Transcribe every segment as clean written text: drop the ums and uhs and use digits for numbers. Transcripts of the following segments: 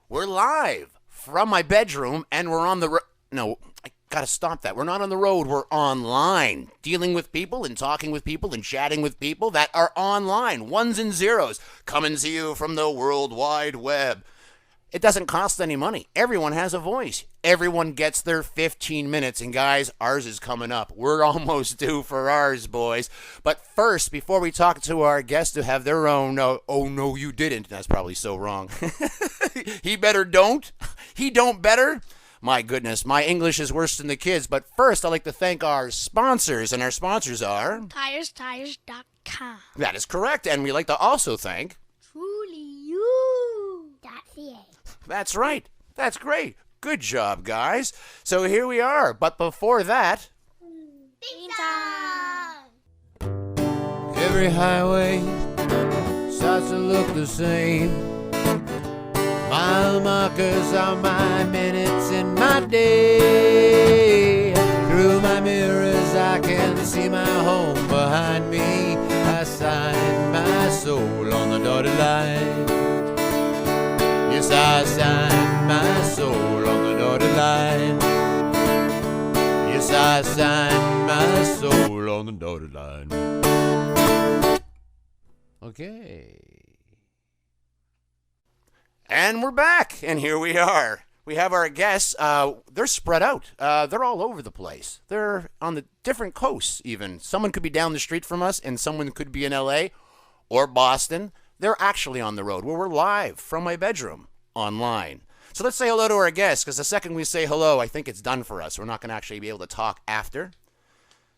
We're live from my bedroom, and we're on the road. No, I gotta stop that. We're not on the road. We're online, dealing with people and talking with people and chatting with people that are online, ones and zeros, coming to you from the World Wide Web. It doesn't cost any money. Everyone has a voice. Everyone gets their 15 minutes. And guys, ours is coming up. We're almost due for ours, boys. But first, before we talk to our guests who have their own, oh no, you didn't. That's probably so wrong. He better don't. He don't better. My goodness, my English is worse than the kids. But first, I'd like to thank our sponsors. And our sponsors are TiresTires.com. That is correct. And we'd like to also thank TrulyYou.ca. That's right. That's great. Good job, guys. So here we are. But before that, Theme time. every highway starts to look the same. Mile markers are my minutes in my day. Through my mirrors I can see my home behind me. I sign my soul on the dotted line. Yes, I sign my soul on the dotted line. Yes, I sign my soul on the dotted line. Okay. And we're back, and here we are. We have our guests. They're spread out. They're all over the place. They're on the different coasts, even. Someone could be down the street from us, and someone could be in L.A. or Boston. They're actually on the road, where we're live from my bedroom, online. So let's say hello to our guests, because the second we say hello, I think it's done for us. We're not going to actually be able to talk after.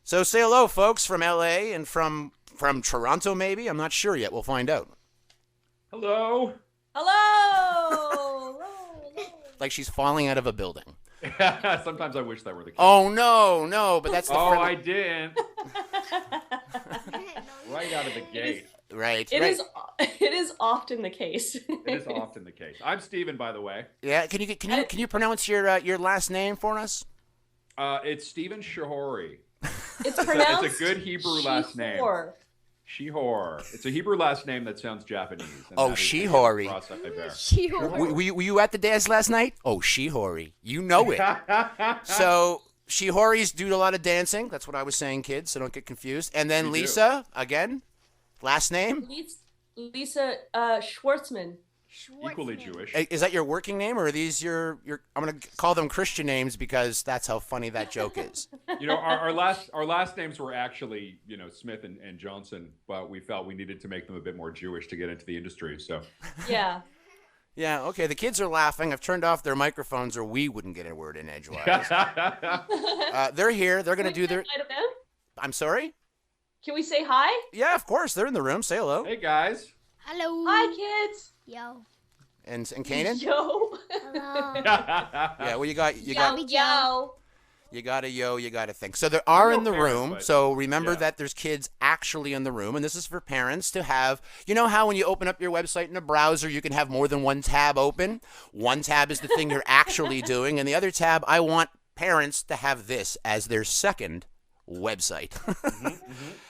So say hello, folks, from L.A. and from Toronto, maybe? I'm not sure yet. We'll find out. Hello. Hello! Like she's falling out of a building. Sometimes I wish that were the case. Oh, no, but that's the Oh, friendly- I didn't. Right out of the gate. Right. It right. is often the case. It is often the case. I'm Steven, by the way. Yeah, can you pronounce your last name for us? It's Steven Shahori. It's pronounced It's a good Hebrew last name. Shihor. Shihor. It's a Hebrew last name that sounds Japanese. Oh, Shihori. Were you at the dance last night? Oh, Shihori. You know it. So Shihori's do a lot of dancing. That's what I was saying, kids, so don't get confused. And then We do. Lisa, again, last name? Lisa Schwartzman. Equally Jewish. Is that your working name, or are these your I'm going to call them Christian names because that's how funny that joke is. You know, our last names were actually, Smith and Johnson, but we felt we needed to make them a bit more Jewish to get into the industry. So Yeah. Yeah, okay, the kids are laughing. I've turned off their microphones or we wouldn't get a word in edgewise. They're here. They're going to do their... I'm sorry? Can we say hi? Yeah, of course. They're in the room. Say hello. Hey guys. Hello. Hi, kids. Yo. And Kanan? Yo. Hello. Yeah, well, you got Yo. you got a yo, you got a thing. So there are in the parents, room. but- So remember yeah. that there's kids actually in the room, and this is for parents to have. You know how when you open up your website in a browser, you can have more than one tab open. One tab is the thing you're actually doing, and the other tab, I want parents to have this as their second website.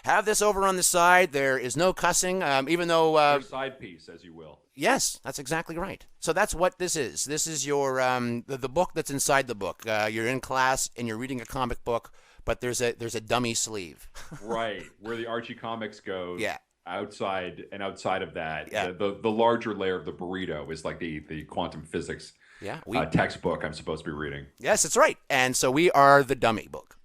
Have this over on the side. There is no cussing, even though. Your side piece, as you will. Yes, that's exactly right. So that's what this is. This is your the book that's inside the book. You're in class and you're reading a comic book, but there's a dummy sleeve. Right, where the Archie comics goes. Yeah. Outside of that, Yeah. the larger layer of the burrito is like the quantum physics Yeah, textbook I'm supposed to be reading. yes, that's right. And so we are the dummy book.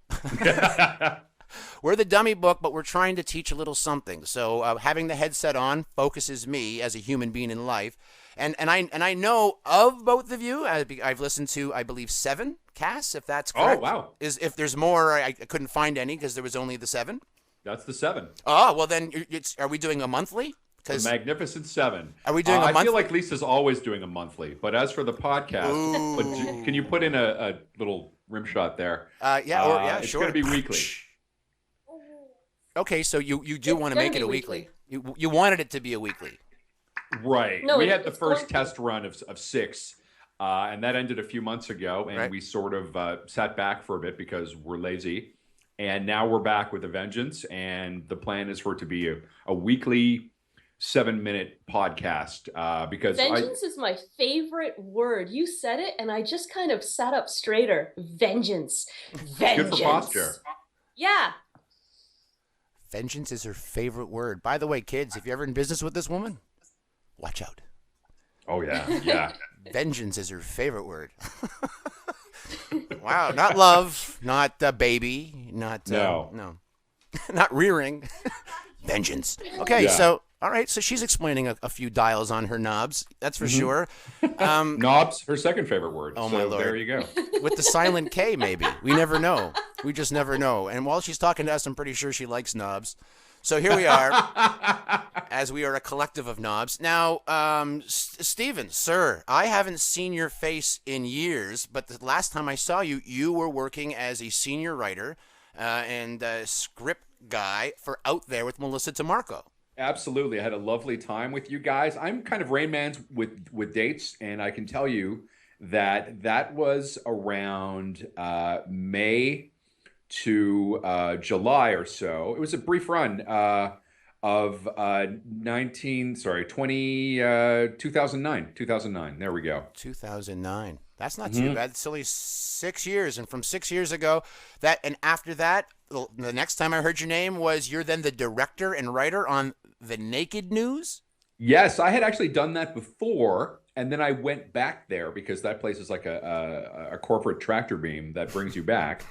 We're the dummy book, but we're trying to teach a little something. So having the headset on focuses me as a human being in life. And I know of both of you. I've listened to, I believe, 7 casts, if that's correct. Oh, wow. If there's more, I couldn't find any because there was only the 7. That's the 7. Oh, well then, are we doing a monthly? The Magnificent 7. Are we doing a I monthly? feel like Lisa's always doing a monthly, but as for the podcast, can you put in a little rim shot there? Yeah, it's sure. going to be weekly. Okay, so you do want to make it a weekly. You wanted it to be a weekly. Right. No, we had the it's first going to- test run of 6, and that ended a few months ago, and Right. we sort of sat back for a bit because we're lazy. And now we're back with a vengeance, and the plan is for it to be a weekly 7-minute podcast because Vengeance is my favorite word. You said it, and I just kind of sat up straighter. Vengeance. Vengeance. Good for posture. Yeah. Vengeance is her favorite word. By the way, kids, if you're ever in business with this woman, watch out. Oh, yeah. Vengeance is her favorite word. Wow, not love, not baby, not no, not rearing. Vengeance. Okay, Yeah. so all right, so she's explaining a few dials on her knobs. That's for sure. Knobs, her second favorite word. Oh, so my Lord. There you go. With the silent K, maybe. We never know. We just never know. And while she's talking to us, I'm pretty sure she likes knobs. So here we are, as we are a collective of knobs. Now, Stephen, sir, I haven't seen your face in years, but the last time I saw you, you were working as a senior writer and script guy for Out There with Melissa DeMarco. Absolutely. I had a lovely time with you guys. I'm kind of Rain Man's with dates, and I can tell you that was around May to July or so. It was a brief run of 2009. 2009. There we go. 2009. That's not too bad. It's only 6 years. And from 6 years ago, and after that, the next time I heard your name was you're then the director and writer on The Naked News? Yes, I had actually done that before, and then I went back there because that place is like a corporate tractor beam that brings you back.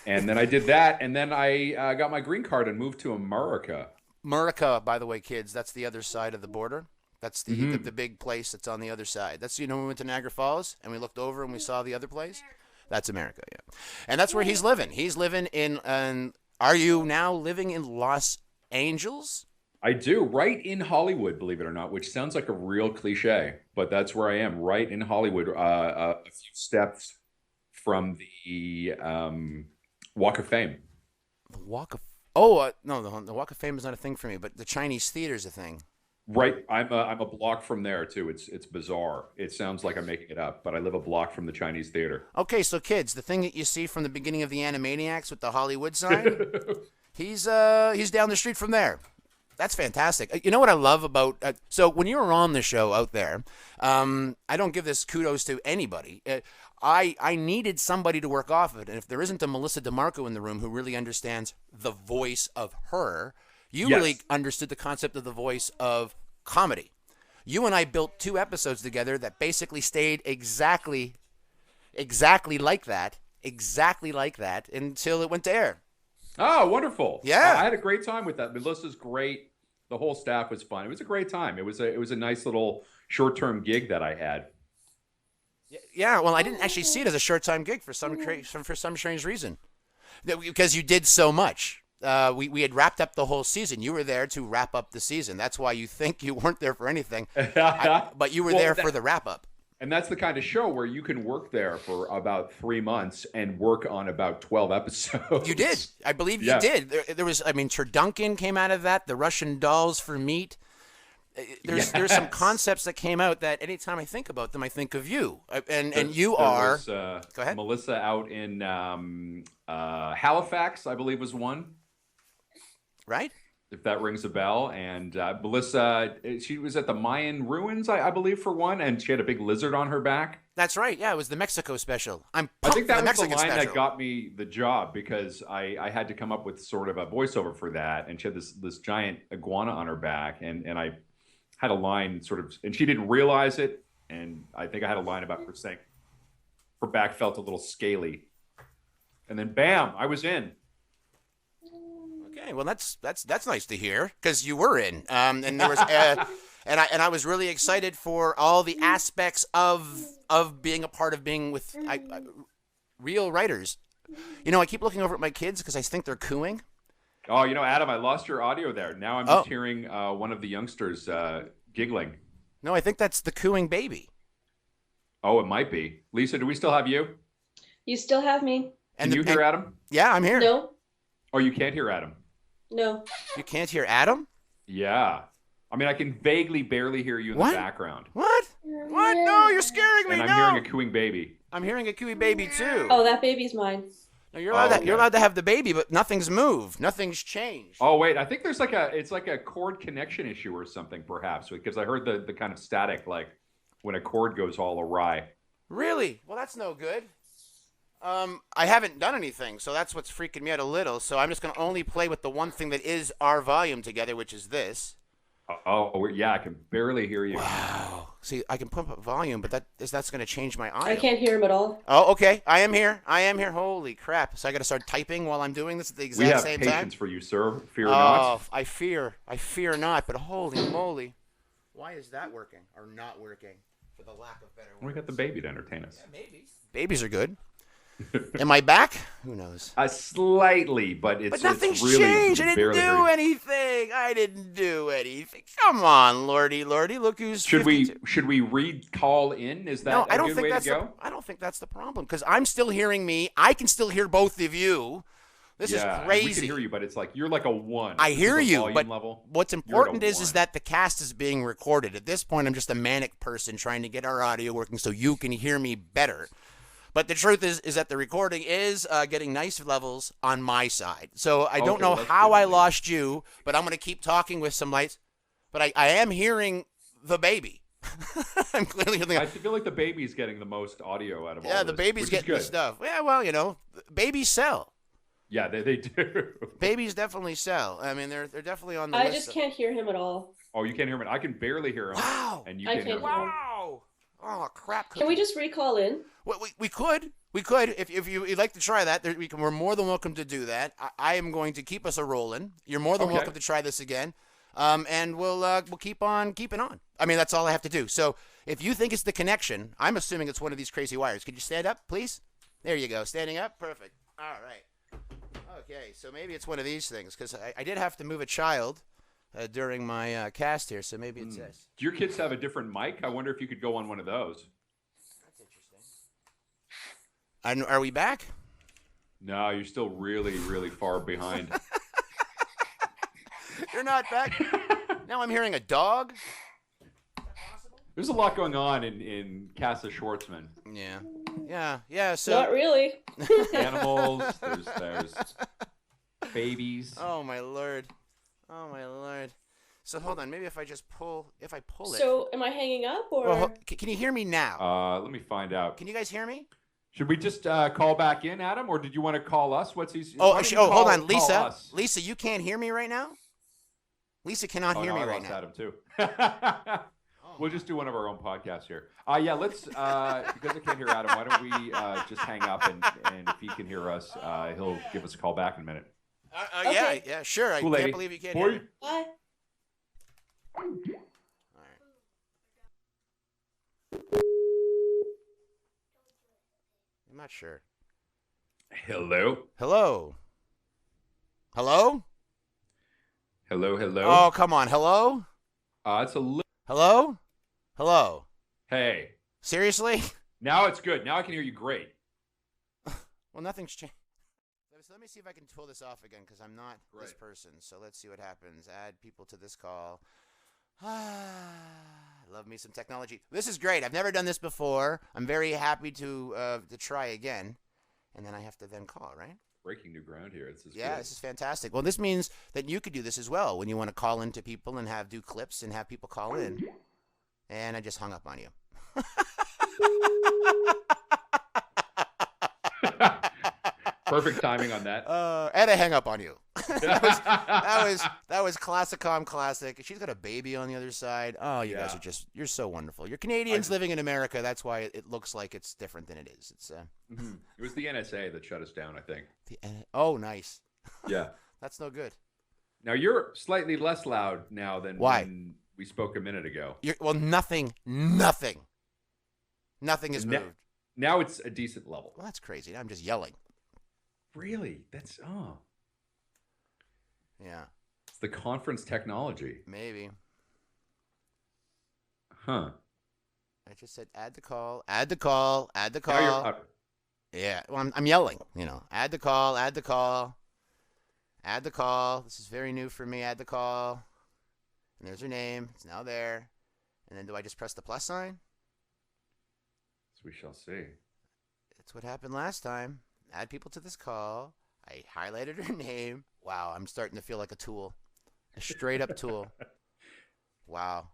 And then I did that, and then I got my green card and moved to America. America, by the way, kids, that's the other side of the border. That's the big place that's on the other side. That's, when we went to Niagara Falls and we looked over and we saw the other place? That's America, yeah. And that's where he's living. He's living in, are you now living in Los Angeles? I do, right in Hollywood, believe it or not, which sounds like a real cliche, but that's where I am, right in Hollywood, a few steps from the Walk of Fame. The Walk of... no, the Walk of Fame is not a thing for me, but the Chinese theater is a thing. Right, I'm a block from there too. It's bizarre. It sounds like I'm making it up, but I live a block from the Chinese theater. Okay, so kids, the thing that you see from the beginning of the Animaniacs with the Hollywood sign, he's down the street from there. That's fantastic. You know what I love about so when you were on the show Out There, I don't give this kudos to anybody. I needed somebody to work off of it, and if there isn't a Melissa DeMarco in the room who really understands the voice of her, you really understood the concept of the voice of comedy. You and I built 2 episodes together that basically stayed exactly like that until it went to air. Oh, wonderful. Yeah. I had a great time with that. Melissa's great. The whole staff was fun. It was a great time. It was a nice little short-term gig that I had. Yeah, well, I didn't actually see it as a short-time gig for some strange reason. Because you did so much. We had wrapped up the whole season. You were there to wrap up the season. That's why you think you weren't there for anything. But you were there for the wrap-up. And that's the kind of show where you can work there for about 3 months and work on about 12 episodes. You did. I believe you did. There was, Turduncan came out of that, the Russian dolls for meat. There's some concepts that came out that anytime I think about them, I think of you. And you are... Go ahead. Melissa out in Halifax, I believe, was one. Right? If that rings a bell. And Melissa, she was at the Mayan ruins, I believe, for one, and she had a big lizard on her back. That's right. Yeah, it was the Mexico special. I think that was the line that got me the job because I had to come up with sort of a voiceover for that, and she had this giant iguana on her back, and I had a line sort of, and she didn't realize it, and I think I had a line about her saying her back felt a little scaly, and then bam, I was in. Okay, well that's nice to hear because you were in, and there was, and I was really excited for all the aspects of being a part of being with real writers. I keep looking over at my kids because I think they're cooing. Oh, Adam, I lost your audio there. Now I'm just hearing one of the youngsters giggling. No, I think that's the cooing baby. Oh, it might be. Lisa, do we still have you? You still have me. Can you hear Adam? Yeah, I'm here. No. Oh, you can't hear Adam? No. You can't hear Adam? Yeah. I can vaguely barely hear you in the background. What? No, you're scaring me. And I'm hearing a cooing baby. I'm hearing a cooing baby too. Oh, that baby's mine. No, you're allowed. Oh, You're okay. allowed to have the baby, but nothing's moved. Nothing's changed. Oh wait, I think there's it's like a cord connection issue or something, perhaps, because I heard the kind of static like when a cord goes all awry. Really? Well, that's no good. I haven't done anything, so that's what's freaking me out a little. So I'm just gonna only play with the one thing that is our volume together, which is this. Oh yeah, I can barely hear you. Wow. See, I can pump up volume, but that's gonna change my audio. I can't hear him at all. Oh, okay. I am here. Holy crap! So I got to start typing while I'm doing this at the We exact have same patience time. for you, sir. Fear Oh, not. I fear not. But holy moly, why is that working or not working? For the lack of better words. We got the baby to entertain us. Yeah, maybe. Babies are good. Am I back? Who knows? Slightly, but But nothing's it's really changed. I didn't barely do heard. anything. I didn't do anything. Come on, lordy. Look who's. Should 52. we call in? Is that No, I a don't good think way that's to go? I don't think that's the problem because I'm still hearing me. I can still hear both of you. This is and crazy. we can hear you, but it's like you're like a 1. I This hear is the you, volume but level. what's You're at a important is 1. that the cast is being recorded. At this point, I'm just a manic person trying to get our audio working so you can hear me better. But the truth is that the recording is getting nice levels on my side. So I don't Okay, know that's how good I at least. lost you, but I'm going to keep talking with some lights. But I am hearing the baby. I'm clearly hearing. I feel like the baby's getting the most audio out of all Yeah, of the this, baby's which is getting the good. stuff. Yeah, well, babies sell. Yeah, they do. Babies definitely sell. I mean, they're definitely on the I list. just can't hear him at all. Oh, you can't hear me. I can barely hear him. Wow. And you I can hear can't me. hear him. Wow. Oh crap. Can we just recall in? We could. If you'd like to try that, we're more than welcome to do that. I am going to keep us a rolling. You're more than Okay. welcome to try this again, and we'll keep on keeping on. I mean, that's all I have to do. So if you think it's the connection, I'm assuming it's one of these crazy wires. Could you stand up, please? There you go. Standing up. Perfect. All right. Okay. So maybe it's one of these things because I did have to move a child during my cast here. So maybe it's this. Do your kids have a different mic? I wonder if you could go on one of those. That's interesting. Are we back? No, you're still really, really far behind. You're not back. Now I'm hearing a dog. There's a lot going on in Casa Schwartzman. Yeah. So Not really. Animals, there's babies. Oh my lord. So hold on, maybe if I pull it. So am I hanging up or? Well, can you hear me now? Let me find out. Can you guys hear me? Should we just call back in, Adam, or did you want to call us? What's he? Oh, why don't you hold on, call Lisa. us? Lisa, you can't hear me right now? Lisa cannot Oh, hear no, me I right lost now. Adam too. We'll just do one of our own podcasts here. Yeah, let's because I can't hear Adam. Why don't we just hang up and if he can hear us, he'll give us a call back in a minute. Okay. Yeah, sure. I Cool, can't lady. believe you can't Boy. hear me. Bye. All right. I'm not sure. Hello, Hello? Hello? hello. Oh, come on. Hello? It's a little. Hello? Hey, Seriously? now it's good. Now I can hear you great. Well, nothing's changed. So let me see if I can pull this off again because I'm not this Right. person. So let's see what happens. Add people to this call. Love me some technology. This is great. I've never done this before. I'm very happy to try again. And then I have to then call, right? Breaking new ground here. This is Yeah, good. this is fantastic. Well, this means that you could do this as well when you want to call into people and do clips and have people call in. And I just hung up on you. Perfect timing on that. And I hang up on you. that was classicom classic. She's got a baby on the other side. Oh, you guys Yeah. you're so wonderful. You're Canadians living in America. That's why it looks like it's different than it is. It's It was the NSA that shut us down, I think. oh, nice. Yeah. That's no good. Now you're slightly less loud now than Why? when we spoke a minute ago. Nothing has Ne- moved. Now it's a decent level. Well, that's crazy. I'm just yelling. Really? That's Yeah, it's the conference technology. maybe. Huh. I just said add the call. Add the call. Now you're louder. Yeah, well, I'm yelling, Add the call, add the call. Add the call. This is very new for me. Add the call. And there's her name. It's now there. And then do I just press the plus sign? So we shall see. It's what happened last time. Add people to this call. I highlighted her name. Wow, I'm starting to feel like a tool. A straight up tool. Wow.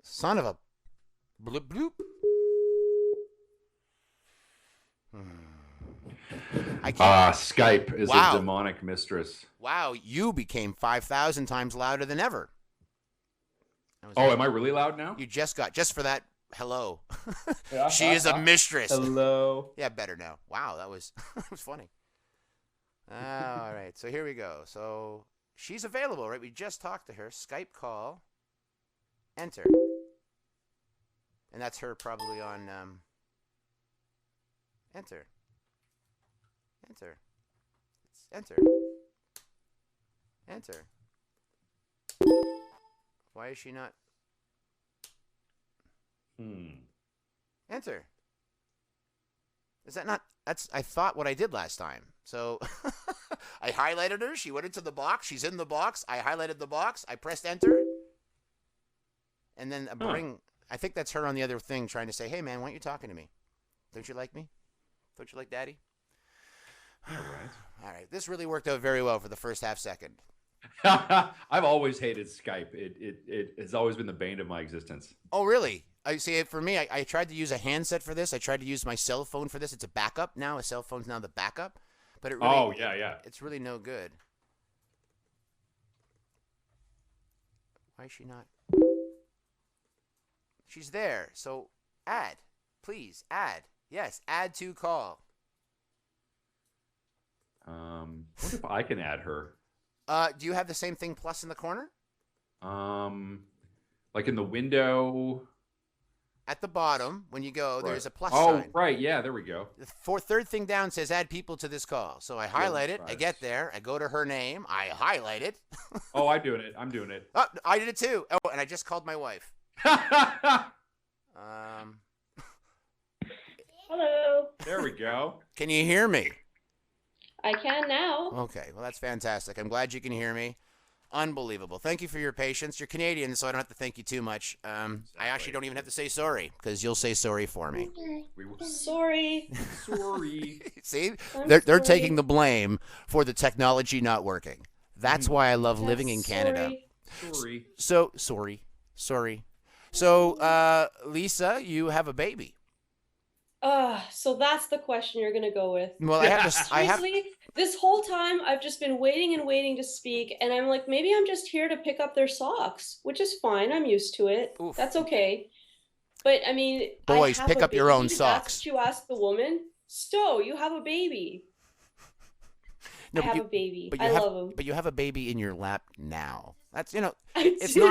Son of a bloop bloop. I can't. Skype is Wow. a demonic mistress. Wow, you became 5,000 times louder than ever. Oh, am I really loud now? You just for that hello. Yeah. She is a mistress. Hello. Yeah, better now. Wow, that was that was funny. All right, so here we go. So she's available, right? We just talked to her. Skype call. Enter. And that's her probably on enter. Enter. Enter. Enter. Why is she not? Enter. Is that not? I thought what I did last time. So I highlighted her. She went into the box. She's in the box. I highlighted the box. I pressed enter. And then a bring. I think that's her on the other thing trying to say, hey, man, why aren't you talking to me? Don't you like me? Don't you like daddy? All right. All right. This really worked out very well for the first half second. I've always hated Skype. It has always been the bane of my existence. Oh, really? I see. For me, I tried to use a handset for this. I tried to use my cell phone for this. It's a backup now. A cell phone's now the backup. But it really, it's really no good. Why is she not? She's there. So add. Please, add. Yes, add to call. What if I can add her? Do you have the same thing plus in the corner? Like in the window. At the bottom, when you go, there's a plus sign. Oh, right. Yeah, there we go. The third thing down says add people to this call. So I highlight it. I get there. I go to her name. I highlight it. Oh, I'm doing it. Oh, I did it too. Oh, and I just called my wife. Hello. There we go. Can you hear me? I can now. Okay, well, that's fantastic. I'm glad you can hear me. Unbelievable. Thank you for your patience. You're Canadian, so I don't have to thank you too much. I actually don't even have to say sorry, because you'll say sorry for me. Sorry. Sorry. See? They're taking the blame for the technology not working. That's why I love living in Canada. Sorry. So, sorry. So, Lisa, you have a baby. So that's the question you're gonna go with. Well, Seriously, this whole time I've just been waiting and waiting to speak, and I'm like, maybe I'm just here to pick up their socks, which is fine. I'm used to it. Oof. That's okay. But I mean, boys, pick up your own socks. That's what you ask the woman. So you have a baby. No, I have a baby. I love him. But you have a baby in your lap now. That's I it's do.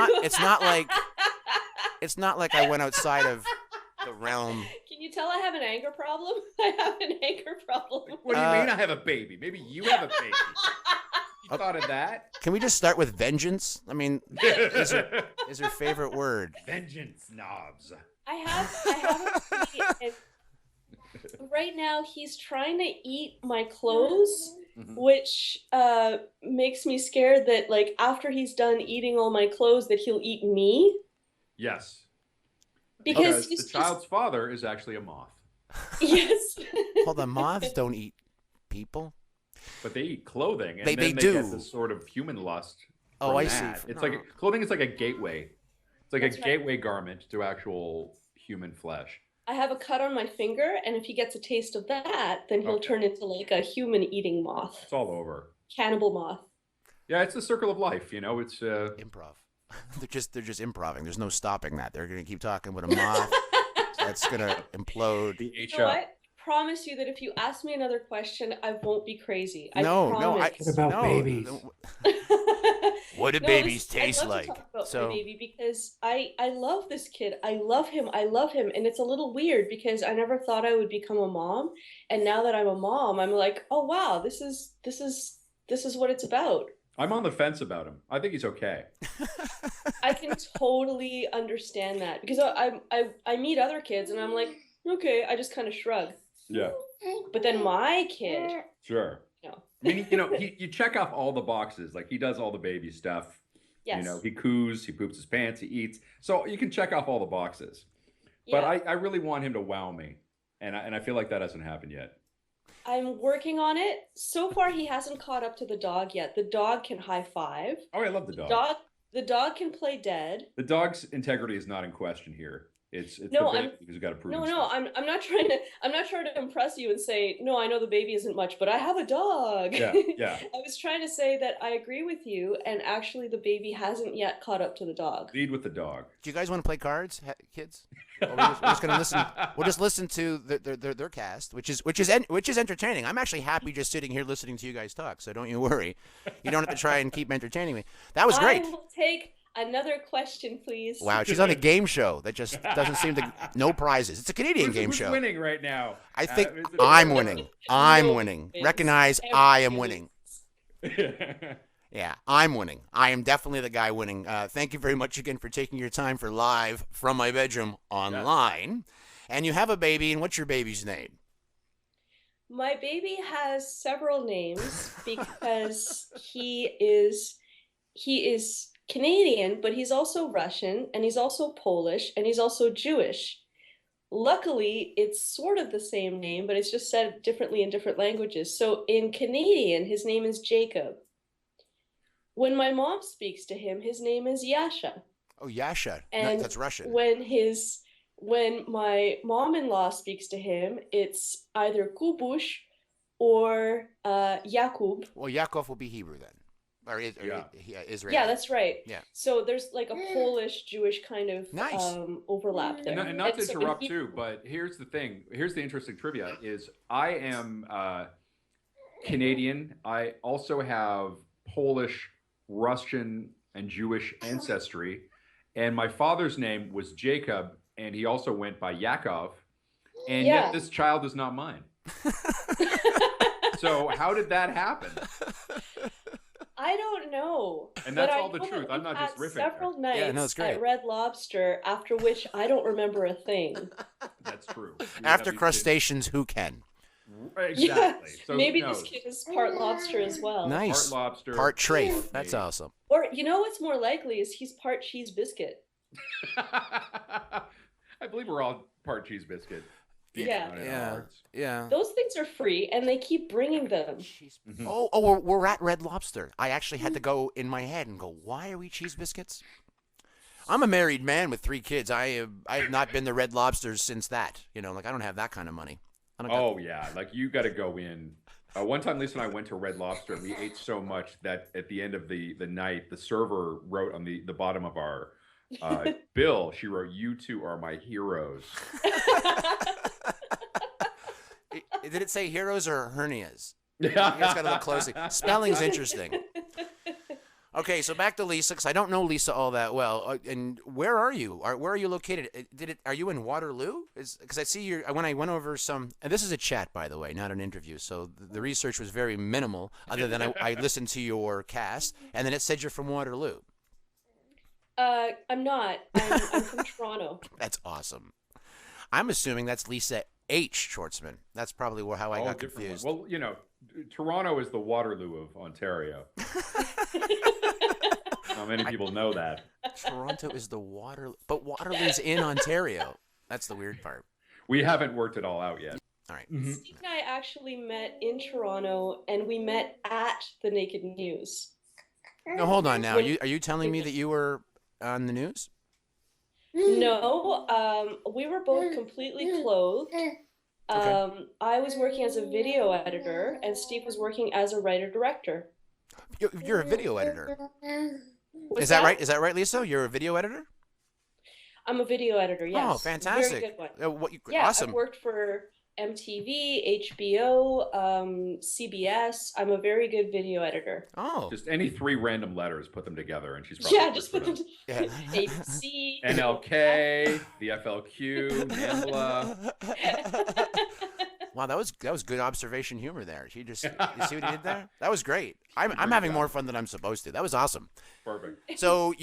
not like I went outside of the realm. Can you tell I have an anger problem? I have an anger problem. What do you mean I have a baby? Maybe you have a baby. You thought of that? Can we just start with vengeance? I mean, is her favorite word. Vengeance, knobs. I have a baby, and right now he's trying to eat my clothes, which makes me scared that like after he's done eating all my clothes that he'll eat me. Yes. Because the child's father is actually a moth. Yes. Well, the moths don't eat people. But they eat clothing, and they then they do. get this sort of human lust. Oh, I that. see. It's like clothing is like a gateway. It's like That's a right. gateway garment to actual human flesh. I have a cut on my finger, and if he gets a taste of that, then he'll turn into like a human-eating moth. It's all over. Cannibal moth. Yeah, it's the circle of life. It's Improv. They're just improving. There's no stopping that. They're gonna keep talking with a moth. That's gonna implode. the You know what? Promise you that if you ask me another question, I won't be crazy. I promise. What about babies? What do No, babies I'd taste love to like? talk about So my baby because I love this kid. I love him, and it's a little weird because I never thought I would become a mom, and now that I'm a mom, I'm like, oh wow, this is what it's about. I'm on the fence about him. I think he's okay. I can totally understand that because I meet other kids and I'm like, okay, I just kind of shrug. Yeah, But then my kid, sure. no. I mean, you check off all the boxes. Like he does all the baby stuff. Yes. He coos, he poops his pants, he eats. So you can check off all the boxes. But Yeah. I really want him to wow me, and I feel like that hasn't happened yet. I'm working on it. So far, he hasn't caught up to the dog yet. The dog can high five. Oh, I love the dog. The dog can play dead. The dog's integrity is not in question here. It's No, the baby who's got to prove No, himself. I'm not trying to impress you and say, no, I know the baby isn't much, but I have a dog. Yeah, yeah. I was trying to say that I agree with you, and actually the baby hasn't yet caught up to the dog. Lead with the dog. Do you guys want to play cards, kids? Or we're just gonna listen. We'll just listen to their cast, which is entertaining. I'm actually happy just sitting here listening to you guys talk. So don't you worry. You don't have to try and keep entertaining me. That was great. I will take another question, please. Wow, she's on a game show that just doesn't seem to no prizes. It's a Canadian game Who's show. winning right now? I think is it- I'm winning. I'm No winning. wins. Recognize Everybody I am winning. Yeah, I'm winning. I am definitely the guy winning. Thank you very much again for taking your time for live from my bedroom online. And you have a baby, and what's your baby's name? My baby has several names because he is Canadian, but he's also Russian, and he's also Polish, and he's also Jewish. Luckily, it's sort of the same name, but it's just said differently in different languages. So in Canadian, his name is Jacob. When my mom speaks to him, his name is Yasha. Oh, Yasha. And That's Russian. when my mom-in-law speaks to him, it's either Kubush or Yakub. Well, Yaakov will be Hebrew then. Or Israel. Yeah, that's right. Yeah. So there's like a Polish Jewish kind of Nice. overlap there. And not to so interrupt too, but here's the thing. Here's the interesting trivia: is I am Canadian. I also have Polish, Russian, and Jewish ancestry, and my father's name was Jacob, and he also went by Yakov, and Yeah. yet this child is not mine. So how did that happen? I don't know. And but that's I all the know that truth. I'm we've not just had riffing several nights Yeah, no, it's great. at Red Lobster, after which I don't remember a thing. That's true. We After have these crustaceans, who can? kids- Exactly. So Maybe who this knows? kid is part lobster as well. Nice. Part lobster, Part trafe. part That's meat. awesome. Or you know what's more likely is he's part cheese biscuit. I believe we're all part cheese biscuit. deep Yeah. down in our Yeah. hearts. Yeah. Those things are free, and they keep bringing them. Mhm. We're at Red Lobster. I actually had to go in my head and go, why are we cheese biscuits? I'm a married man with 3 kids. I have not been to Red Lobsters since that. You know, like I don't have that kind of money. I don't got- Oh yeah, like you got to go in. One time, Lisa and I went to Red Lobster. And we ate so much that at the end of the night, the server wrote on the bottom of our bill. She wrote, "You two are my heroes." Did it say heroes or hernias? Yeah, You guys got to look closely. Spelling's interesting. Okay, so back to Lisa, because I don't know Lisa all that well. And where are you? Where are you located? Are you in Waterloo? Because I see when I went over some, and this is a chat, by the way, not an interview. So the research was very minimal, other than I listened to your cast, and then it said you're from Waterloo. I'm not. I'm from Toronto. That's awesome. I'm assuming that's Lisa H. Schwartzman. That's probably how I got different confused. one. Well, you know, Toronto is the Waterloo of Ontario. Not many people know that. Toronto is the Waterloo, but Waterloo's in Ontario. That's the weird part. We haven't worked it all out yet. All right. Steve and I actually met in Toronto, and we met at the Naked News. No, hold on now. Are you telling me that you were on the news? No, we were both completely clothed. I was working as a video editor, and Steve was working as a writer-director. You're a video editor. What's Is that right? Is that right, Lisa? You're a video editor? I'm a video editor, yes. Oh, fantastic. Very good one. Yeah, awesome. I've worked for MTV, HBO, CBS. I'm a very good video editor. Oh. Just any 3 random letters, put them together, and she's probably Yeah, just put them Yeah. ABC. NLK, the FLQ, NAMBLA. Wow, that was good observation humor there. You see what he did there? That was great. I'm having more fun than I'm supposed to. That was awesome. Perfect. So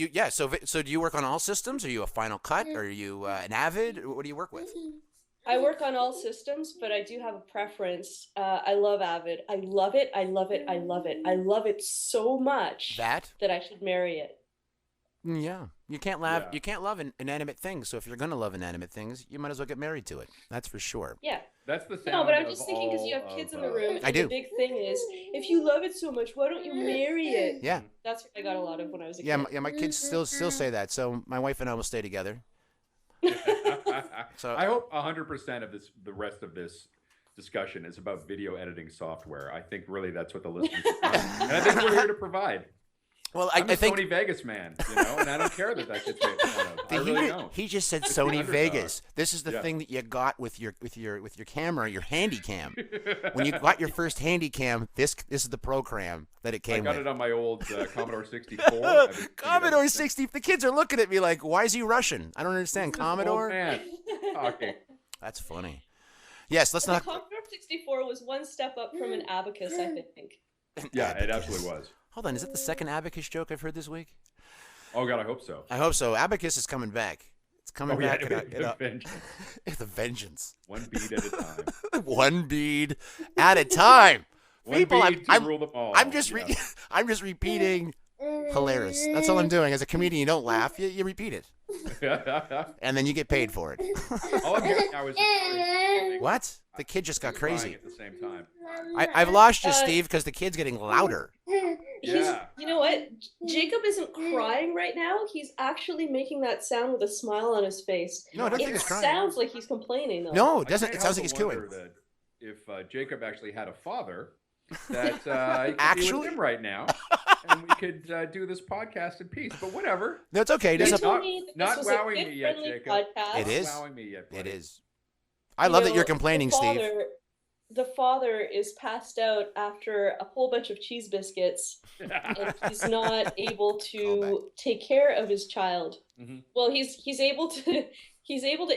so do you work on all systems? Are you a Final Cut? Are you an Avid? What do you work with? I work on all systems, but I do have a preference. I love Avid. I love it. I love it. I love it. I love it so much That? I should marry it. Yeah. You can't love you can't love inanimate things. So if you're gonna love inanimate things, you might as well get married to it. That's for sure. Yeah. That's the sound. No, but I'm just thinking because you have kids in the room. I do. The big thing is, if you love it so much, why don't you marry it? Yeah. That's what I got a lot of when I was a kid. Yeah, my kids still say that. So my wife and I will stay together. So I hope 100% of the rest of this discussion is about video editing software. I think really that's what the listeners want. And I think we're here to provide. Well, I'm I a think Sony Vegas man, and I don't care that gets made fun of. I really don't. He just said It's Sony the underdog. Vegas. This is the thing that you got with your camera, your handy cam. When you got your first handy cam, this is the program that it came with. I got it on my old Commodore 64. Commodore 60. The kids are looking at me like, "Why is he Russian?" I don't understand. Commodore. Old man talking. That's funny. Yes, let's The not. Commodore 64 was one step up from an abacus, I think. Yeah, it absolutely was. Hold on, is that the second abacus joke I've heard this week? Oh God, I hope so. I hope so. Abacus is coming back. It's coming back with a vengeance. One bead at a time. One bead at a time. One bead to rule them all. I'm just repeating. Hilarious. That's all I'm doing. As a comedian, you don't laugh. You repeat it, and then you get paid for it. All I'm hearing now is What? The kid just got crazy. At the same time. I've lost you, Steve, because the kid's getting louder. Yeah. You know what? Jacob isn't crying right now. He's actually making that sound with a smile on his face. No, I don't think It he's crying. sounds like he's complaining, though. No, it doesn't. I It sounds like can't he's help cooing. but wonder that if Jacob actually had a father, that he could be Actually? with him right now, and we could do this podcast in peace. But whatever. No, it's okay. They Just told me that not this was a wowing me yet, kid-friendly Jacob. podcast. It is. Not wowing me yet, buddy. It is. I love that you're complaining, the Steve. The father is passed out after a whole bunch of cheese biscuits, and he's not able to take care of his child. Mm-hmm. Well, he's able to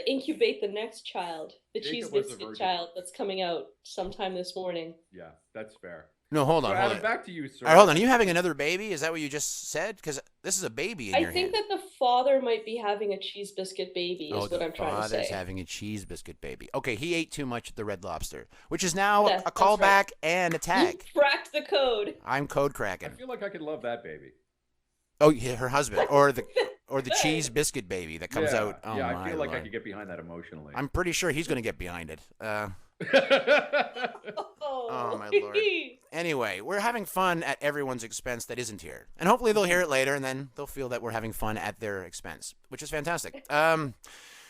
incubate the next child, the Jacob cheese was a biscuit virgin. child that's coming out sometime this morning. Yeah, that's fair. No, hold So on. Adam, back to you, sir. All right, hold on. Are you having another baby? Is that what you just said? Because this is a baby in I your think hand. that the father might be having a cheese biscuit baby, is what I'm trying to say. Father's having a cheese biscuit baby. Okay, he ate too much at the Red Lobster, which is now Yes, a that's callback right. and a tag. You cracked the code. I'm code I cracking. feel like I could love that baby. Oh, yeah, her husband or the cheese biscuit baby that comes yeah, out. Oh, yeah, my I feel like I Lord. could get behind that emotionally. I'm pretty sure he's going to get behind it. Oh, my Lord. Anyway, we're having fun at everyone's expense that isn't here. And hopefully they'll hear it later, and then they'll feel that we're having fun at their expense, which is fantastic.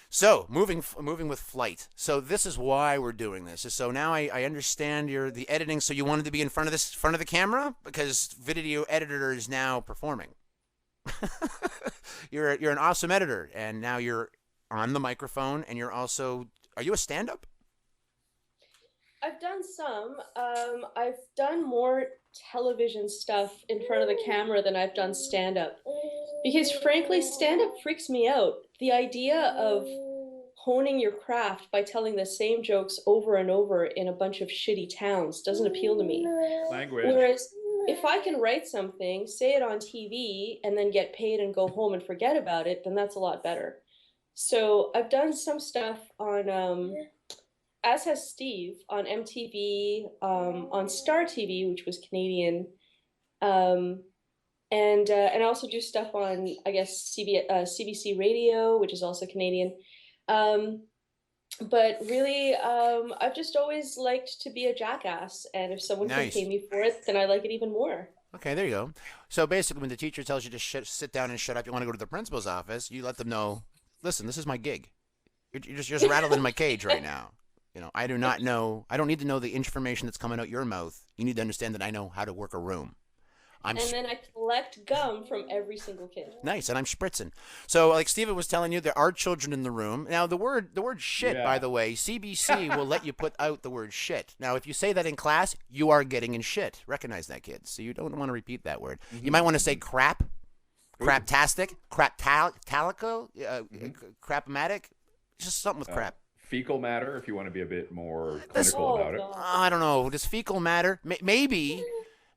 So, moving with flight. So this is why we're doing this. So now I understand the editing. So you wanted to be in front of the camera? Because video editor is now performing. You're an awesome editor, and now you're on the microphone, and you're also... Are you a stand-up? I've done some. I've done more television stuff in front of the camera than I've done stand-up. Because frankly, stand-up freaks me out. The idea of honing your craft by telling the same jokes over and over in a bunch of shitty towns doesn't appeal to me. Language. Whereas if I can write something, say it on TV, and then get paid and go home and forget about it, then that's a lot better. So I've done some stuff on... as has Steve, on MTV, on Star TV, which was Canadian, and I also do stuff on, I guess, CBC Radio, which is also Canadian. But really, I've just always liked to be a jackass, and if someone can pay me for it, then I like it even more. Okay, there you go. So basically, when the teacher tells you to sit down and shut up, you want to go to the principal's office, you let them know, listen, this is my gig. You're just rattling my cage right now. You know, I don't need to know the information that's coming out your mouth. You need to understand that I know how to work a room. Then I collect gum from every single kid. Nice, and I'm spritzing. So, like Steven was telling you, there are children in the room. Now, the word shit, by the way, CBC will let you put out the word shit. Now, if you say that in class, you are getting in shit. Recognize that, kids. So you don't want to repeat that word. You might want to say crap, craptastic, craptalico, crapmatic, just something with crap. Fecal matter, if you want to be a bit more clinical about it. I don't know. Does fecal matter? Maybe.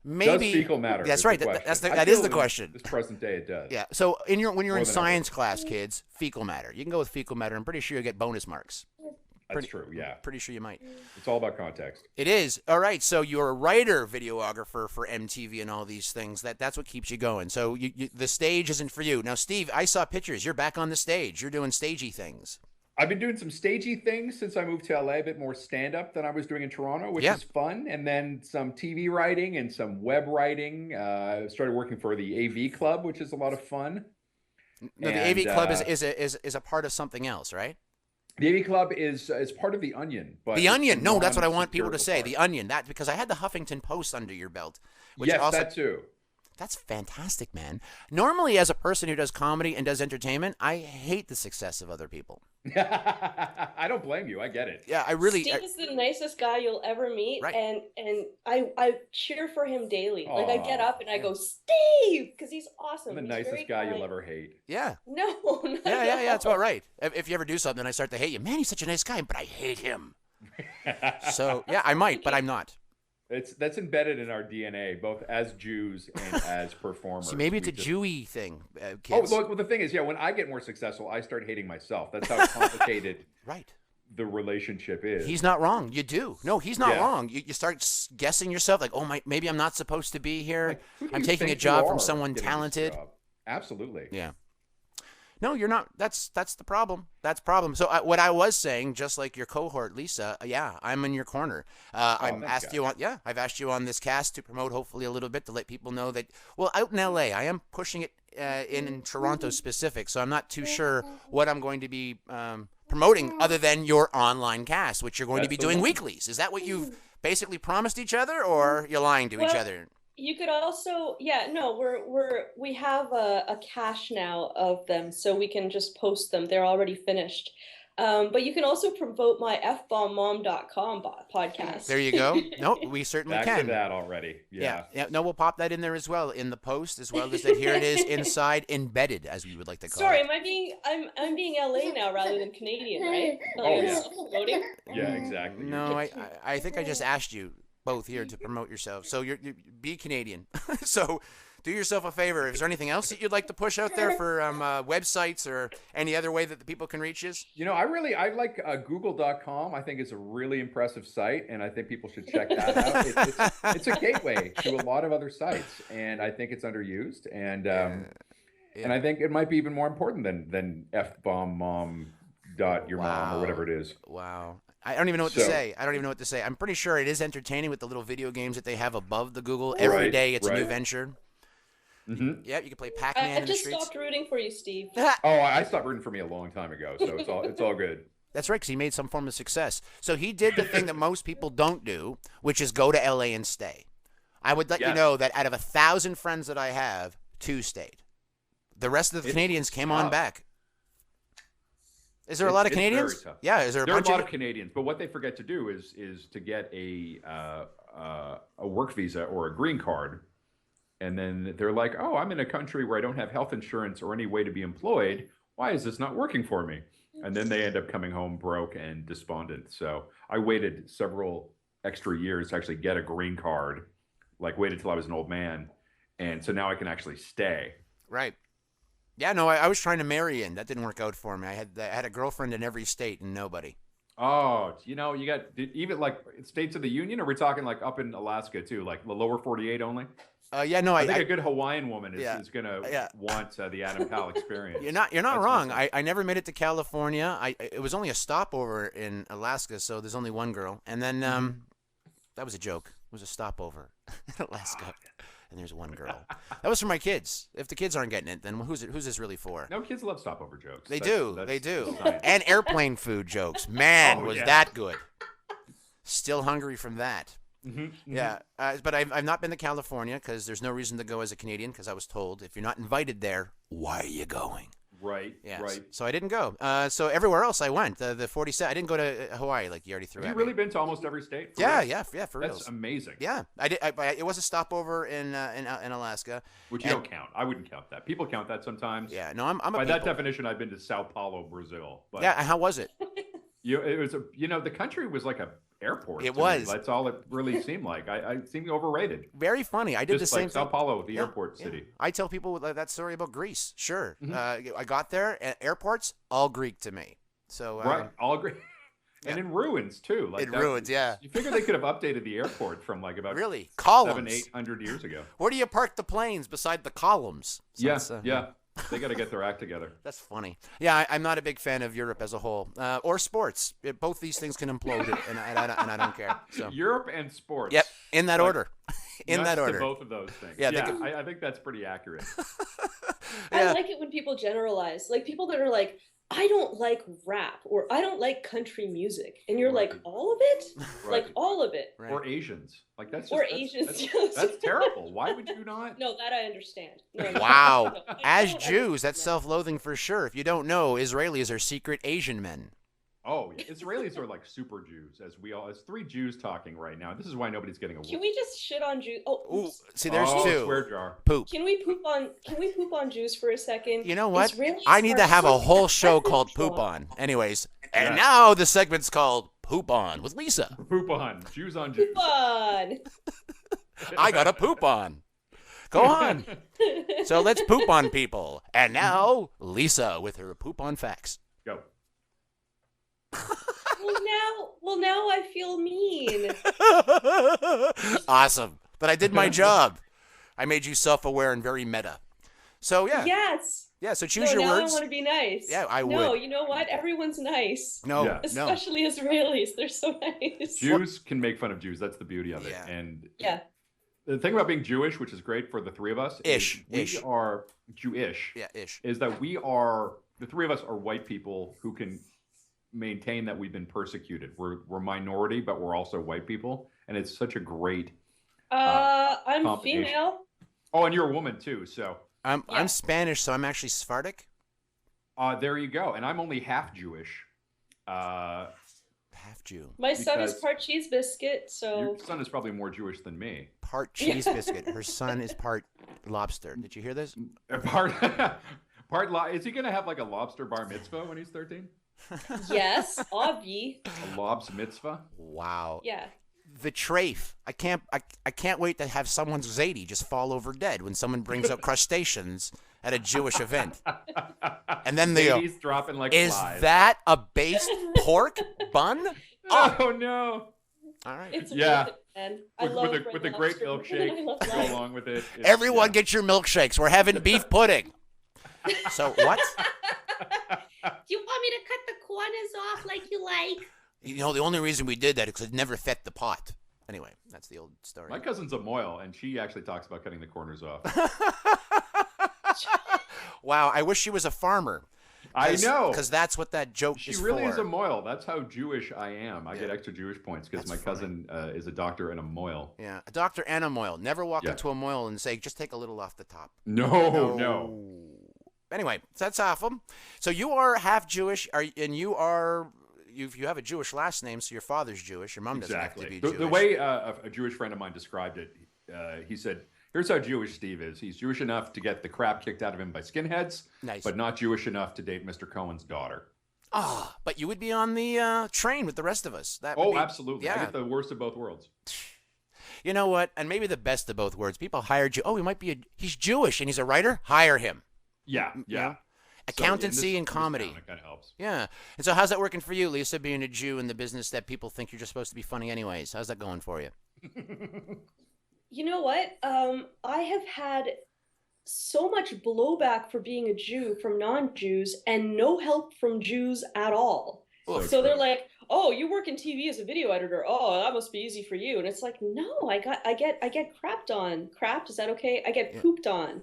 Does fecal matter? That's right. That is the question. This present day, it does. Yeah. So when you're in science ever. class, kids, fecal matter. You can go with fecal matter. I'm pretty sure you'll get bonus marks. That's true. Yeah. Pretty sure you might. It's all about context. It is. All right. So you're a writer, videographer for MTV and all these things. That's what keeps you going. So the stage isn't for you. Now, Steve, I saw pictures. You're back on the stage. You're doing stagey things. I've been doing some stagey things since I moved to LA, a bit more stand-up than I was doing in Toronto, which is fun. And then some TV writing and some web writing. Started working for the AV Club, which is a lot of fun. No, the AV Club is a part of something else, right? The AV Club is part of the Onion. But the Onion. No, that's what I want people to say. The Onion. That because I had the Huffington Post under your belt. Which yes, also, that too. That's fantastic, man. Normally, as a person who does comedy and does entertainment, I hate the success of other people. I don't blame you. I get it. Yeah, I really. Steve is the nicest guy you'll ever meet, right. and I cheer for him daily. Aww. Like I get up and I go, Steve, because he's awesome. I'm the nicest guy you'll ever hate. Yeah. No. Yeah. That's about right. If you ever do something, I start to hate you. Man, he's such a nice guy, but I hate him. So yeah, I might, but I'm not. That's embedded in our DNA, both as Jews and as performers. See, maybe it's a Jewy thing, kids. Oh, well, the thing is, when I get more successful, I start hating myself. That's how complicated right. the relationship is. He's not wrong. You do. No, he's not wrong. You start guessing yourself, like, oh, maybe I'm not supposed to be here. Like, I'm taking a job from someone talented. Absolutely. Yeah. No, you're not. That's the problem. That's the problem. So what I was saying, just like your cohort, Lisa, I'm in your corner. I've asked you on this cast to promote hopefully a little bit to let people know that, well, out in LA, I am pushing it in Toronto specific. So I'm not too sure what I'm going to be promoting other than your online cast, which you're going to be doing weeklies. Is that what you've basically promised each other, or you're lying to each other? You could also, we have a cache now of them, so we can just post them. They're already finished. But you can also promote my fbombmom.com podcast. There you go. No, we certainly Back can. to that already. Yeah. No, we'll pop that in there as well in the post, as well as that. Here it is inside, embedded, as we would like to call it. Sorry, I'm being LA now rather than Canadian, right? Like, yeah, exactly. No, I think I just asked you both here to promote yourself. So you be Canadian. So do yourself a favor. Is there anything else that you'd like to push out there for websites or any other way that the people can reach you? I like google.com. I think it's a really impressive site, and I think people should check that out. It's a gateway to a lot of other sites, and I think it's underused. And and I think it might be even more important than fbombmom.your mom or whatever it is. Wow. I don't even know what to say. I'm pretty sure it is entertaining with the little video games that they have above the Google. Every day it's a new venture. Mm-hmm. Yeah, you can play Pac-Man in the streets. I just stopped rooting for you, Steve. I stopped rooting for me a long time ago, so it's all good. That's right, because he made some form of success. So he did the thing that most people don't do, which is go to LA and stay. I would let you know that out of 1,000 friends that I have, 2 stayed. The rest of the Canadians came on back. Is there a lot of Canadians? Yeah, is there a bunch of Canadians, but what they forget to do is to get a work visa or a green card, and then they're like, "Oh, I'm in a country where I don't have health insurance or any way to be employed. Why is this not working for me?" And then they end up coming home broke and despondent. So I waited several extra years to actually get a green card, like waited till I was an old man, and so now I can actually stay. Right. Yeah, no, I was trying to marry in. That didn't work out for me. I had a girlfriend in every state and nobody. Oh, you got even like states of the Union, or we're talking like up in Alaska too, like the lower 48 only? I think a good Hawaiian woman is going to want the Adam Powell experience. You're not wrong. I never made it to California. It was only a stopover in Alaska, so there's only one girl. And then that was a joke. It was a stopover in Alaska. And there's one girl. That was for my kids. If the kids aren't getting it, then who's this really for? No, kids love stopover jokes. They do. And airplane food jokes. Man, was that good. Still hungry from that. Mm-hmm. Yeah, but I've not been to California because there's no reason to go as a Canadian, because I was told if you're not invited there, why are you going? Right, yes. Right. So I didn't go. So everywhere else I went. The 47. I didn't go to Hawaii like you already threw. Have you really been to almost every state? Yeah, for real. That's amazing. Yeah, I did. It was a stopover in Alaska, which you don't count. I wouldn't count that. People count that sometimes. Yeah, no, I'm by that definition. I've been to Sao Paulo, Brazil. But yeah, how was it? It was the country was like a airport. It was. That's all it really seemed like. I seemed overrated. Very funny. I did just the same like Sao Paulo, the airport city. I tell people that story about Greece. Sure. Mm-hmm. I got there, airports all Greek to me. So right, all Greek. And in ruins too. Like in ruins, yeah. You figure they could have updated the airport from like about Really? Columns. 700-800 years ago. Where do you park the planes beside the columns? So Yeah, yeah. They got to get their act together. That's funny. Yeah, I'm not a big fan of Europe as a whole, or sports. Both these things can implode, and I don't care. So. Europe and sports. Yep, in that Like, order. In that order. To both of those things. Yeah, I think that's pretty accurate. I like it when people generalize. Like people that are like, I don't like rap or I don't like country music. And you're like, all of it? Right. Like all of it. Right. Or Asians. Like that's just, Or that's, Asians. That's terrible. Why would you not? No, that I understand. No, Wow. no, I As don't Jews, understand that's that. self-loathing for sure. If you don't know, Israelis are secret Asian men. Oh, Israelis are like super Jews, as three Jews talking right now. This is why nobody's getting a Can we just shit on Jews? Oh, Ooh, see, there's oh, two. Swear jar. Poop. Can we poop on Jews for a second? You know what? Israelis I need are to have a so whole show aggressive, called Poop John. On. Anyways, and Yes. now the segment's called Poop On with Lisa. Poop on. Jews on Jews. Poop on. I got to poop on. Go on. So let's poop on people. And now, Lisa with her poop on facts. Go. Well, now I feel mean. Awesome. But I did my job. I made you self-aware and very meta. So, yeah. Yes. Yeah, so choose your now words. I want to be nice. Yeah, I No, would. you know what? Everyone's nice. No, Yeah. no. Especially Israelis. They're so nice. Jews can make fun of Jews. That's the beauty of it. Yeah. And Yeah. the thing about being Jewish, which is great for the three of us, Ish, is ish. we are Jewish. Yeah, ish. Is that the three of us are white people who can maintain that we've been persecuted. We're minority, but we're also white people, and it's such a great. I'm combination. female. Oh, and you're a woman too, so I'm Yeah. Spanish, so I'm actually Sephardic. there you go. And I'm only half Jewish. Half Jew. My son is Because- part cheese biscuit, so Your son is probably more Jewish than me. Part cheese biscuit. Her son is part lobster. Did you hear this? Part is he gonna have like a lobster bar mitzvah when he's 13? yes, obvi. A lobs mitzvah? Wow. Yeah. The trafe. I can't wait to have someone's Zadie just fall over dead when someone brings up crustaceans at a Jewish event. And then they go, He's dropping like is flies. that a based pork bun? Oh no! All right. It's Yeah. worth it, man. I With, love with a great Red Lobster. milkshake I love to go life. along with it. It's- Everyone yeah. get your milkshakes. We're having beef pudding. So what? Do you want me to cut the corners off like you like? You know, the only reason we did that is because it never fed the pot. Anyway, that's the old story. My cousin's a moil, and she actually talks about cutting the corners off. Wow, I wish she was a farmer. I know. Because that's what that joke She is really for. is a moil. That's how Jewish I am. I Yeah. get extra Jewish points because That's my cousin is a doctor and a moil. Yeah, a doctor and a moil. Never walk Yeah. into a moil and say, just take a little off the top. No. Anyway, so that's awesome. So you are half Jewish, and you have a Jewish last name, so your father's Jewish. Your mom doesn't have to Exactly. be The, Jewish. the way a Jewish friend of mine described it, he said, here's how Jewish Steve is. He's Jewish enough to get the crap kicked out of him by skinheads, Nice. but not Jewish enough to date Mr. Cohen's daughter. But you would be on the train with the rest of us. That would Oh, be, absolutely. I Yeah. get the worst of both worlds. You know what? And maybe the best of both worlds. People hired you. Oh, he's Jewish and he's a writer. Hire him. Yeah, You yeah. know? Accountancy So, and comedy. It kind of helps. Yeah. And so how's that working for you, Lisa, being a Jew in the business that people think you're just supposed to be funny anyways? How's that going for you? You know what? I have had so much blowback for being a Jew from non-Jews and no help from Jews at all. Oof. So they're like, "Oh, you work in TV as a video editor. Oh, that must be easy for you." And it's like, "No, I get crapped on. Crapped? Is that okay? I get Yeah. pooped on.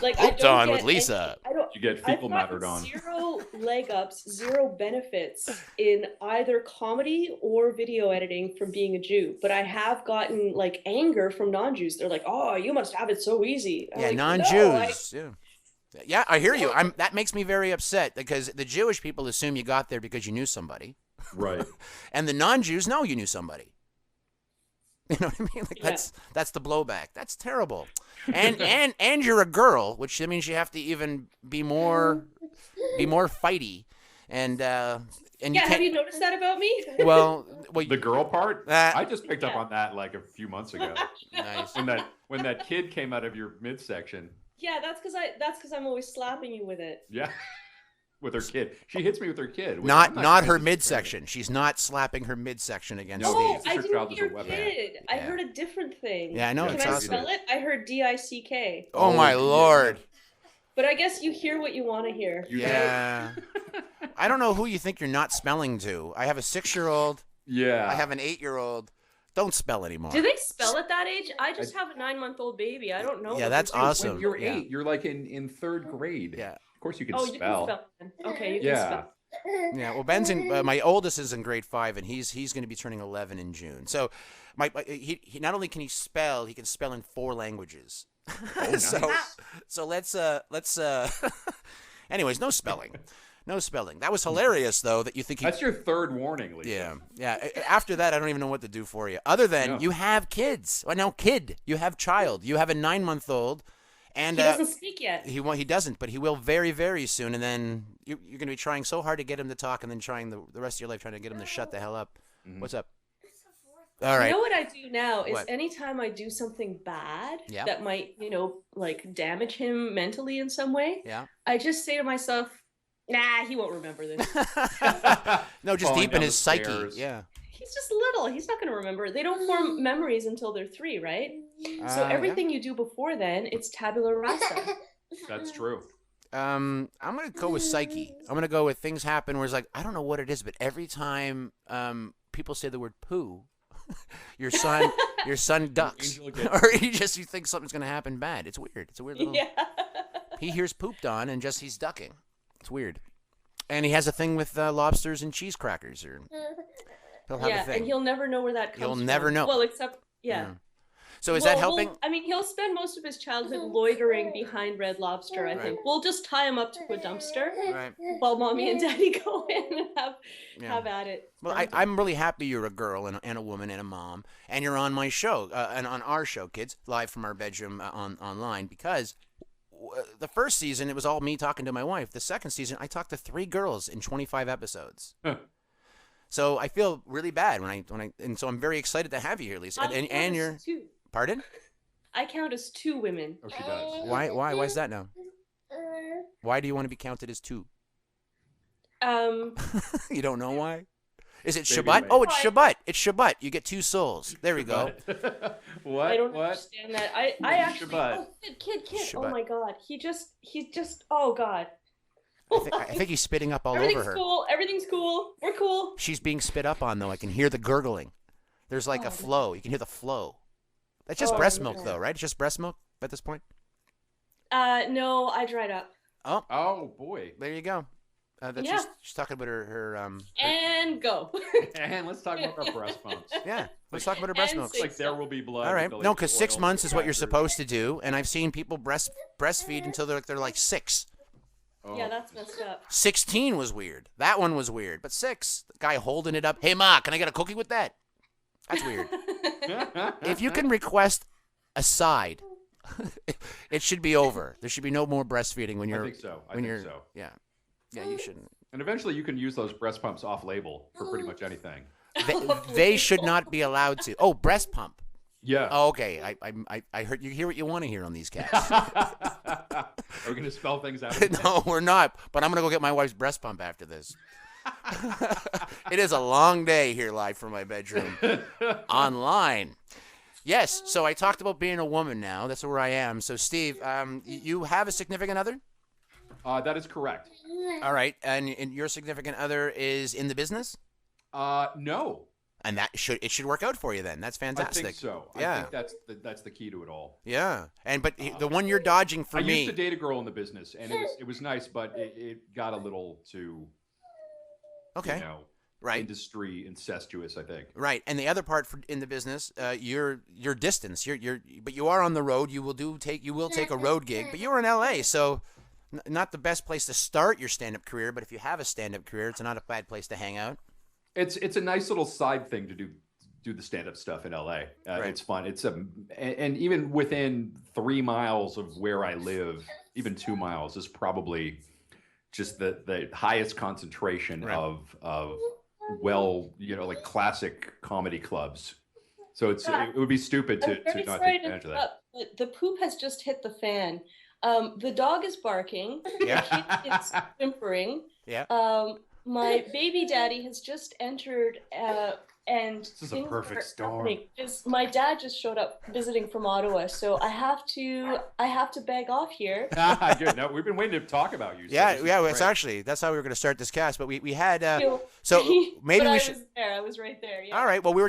Like I Pooped don't on get with Lisa. I don't. You get I've fecal gotten mattered on. zero leg ups, zero benefits in either comedy or video editing from being a Jew. But I have gotten like anger from non-Jews. They're like, "Oh, you must have it so easy." I'm Yeah, like, non-Jews. "No, I- Yeah. Yeah, I hear you. That makes me very upset because the Jewish people assume you got there because you knew somebody, Right. and the non-Jews know you knew somebody. You know what I mean? Like Yeah. that's the blowback. That's terrible. And you're a girl, which means you have to even be more fighty, and you Yeah, can't. have you noticed that about me? well, The girl part? That- I just picked up Yeah. on that like a few months ago. nice. when that kid came out of your midsection. Yeah, that's because I'm always slapping you with it. Yeah. with her kid. She hits me with her kid. Not her midsection. She's not slapping her midsection against Oh, Steve. I didn't hear kid. Yeah. I heard a different thing. Yeah, I know. Can I spell it? I heard D-I-C-K. Oh my Lord. But I guess you hear what you want to hear. Yeah. I don't know who you think you're not spelling to. I have a 6-year-old. Yeah. I have an 8-year-old. Don't spell anymore. Do they spell at that age? I just have a 9-month-old baby. I don't know. Yeah, that's awesome. When you're 8, you're like in 3rd grade. Yeah. Of course you can spell. spell. You can spell. Okay, you can spell. Yeah, well, Ben's in. My oldest is in grade 5, and he's going to be turning 11 in June. So, he not only can he spell, he can spell in 4 languages. Oh, nice. So let's anyways, no spelling. No spelling. That was hilarious, though, that you think That's your 3rd warning, Lisa. Yeah. After that, I don't even know what to do for you. Other than you have kids. Well, no, you have child. You have a 9-month-old. And he doesn't speak yet. He doesn't, but he will very, very soon. And then you're going to be trying so hard to get him to talk, and then trying the rest of your life trying to get him to shut the hell up. Mm-hmm. What's up? All right. You know what I do now is anytime I do something bad that might, like damage him mentally in some way, I just say to myself, nah, he won't remember this. No, just deep in his psyche. Yeah. He's just little. He's not going to remember. They don't form memories until they're 3, right? So everything you do before then, it's tabula rasa. That's true. I'm going to go with psyche. I'm going to go with things happen where it's like, I don't know what it is, but every time people say the word poo, your son ducks. Or you think something's going to happen bad. It's weird. It's a weird little... Yeah. He hears pooped on and he's ducking. It's weird. And he has a thing with lobsters and cheese crackers. He'll have a thing. And he'll never know where that comes from. He'll never know. Well, except, So is that helping? He'll spend most of his childhood loitering behind Red Lobster, I think. We'll just tie him up to a dumpster while Mommy and Daddy go in and have at it. Well, I'm really happy you're a girl and a woman and a mom, and you're on my show, and on our show, kids, live from our bedroom online, because the first season, it was all me talking to my wife. The second season, I talked to 3 girls in 25 episodes. So I feel really bad and so I'm very excited to have you here, Lisa. And you're 2. Pardon? I count as 2 women. Oh, she does. Why is that now? Why do you want to be counted as 2? You don't know why? Is it Shabbat? Oh, it's Shabbat. It's Shabbat. You get 2 souls. There we go. What? I don't understand that. I actually. Shabbat. Oh, kid. Shabbat. Oh my God. He just. Oh God. I think he's spitting up all over her. Everything's cool. We're cool. She's being spit up on, though. I can hear the gurgling. There's like a flow. You can hear the flow. That's just breast milk, though, right? It's just breast milk at this point? No, I dried up. Oh boy. There you go. She's talking about her and go. And let's talk about our breast pumps. Yeah, let's talk about her breast milk. It's like there will be blood. All right. No, because 6 months is what you're supposed to do, and I've seen people breastfeed until they're like 6. Oh. Yeah, that's messed up. 16 was weird. That one was weird. But 6, the guy holding it up. Hey, Ma, can I get a cookie with that? That's weird. If you can request a side, it should be over. There should be no more breastfeeding when you're. I think so. Yeah. Yeah, you shouldn't. And eventually you can use those breast pumps off-label for pretty much anything. They should not be allowed to. Oh, breast pump. Yeah. Oh, okay. I heard you hear what you want to hear on these casts. Are we going to spell things out? No, we're not. But I'm going to go get my wife's breast pump after this. It is a long day here live from my bedroom. Online. Yes, so I talked about being a woman now. That's where I am. So, Steve, you have a significant other? That is correct. All right. And your significant other is in the business? No. And it should work out for you then. That's fantastic. I think so. Yeah. I think that's the key to it all. Yeah. But the one you're dodging for me. I used to date a girl in the business, and it was nice, but it got a little too, industry incestuous, I think. Right. And the other part in the business, your distance. But you are on the road. You will take a road gig. But you're in LA, so not the best place to start your stand-up career. But if you have a stand-up career, it's not a bad place to hang out. It's a nice little side thing to do the stand-up stuff in LA. Right. It's fun. And even within 3 miles of where I live, even 2 miles is probably just the highest concentration of like classic comedy clubs. So it would be stupid to not take advantage of that. But the poop has just hit the fan. The dog is barking. Yeah. The kid is whimpering. Yeah. My baby daddy has just entered, and This is a perfect storm. My dad just showed up visiting from Ottawa, so I have to beg off here. Good. No, we've been waiting to talk about you. Yeah, so yeah. It's actually that's how we were going to start this cast, but we had so But maybe I we should. was there. I was right there. Yeah. All right. Well, we were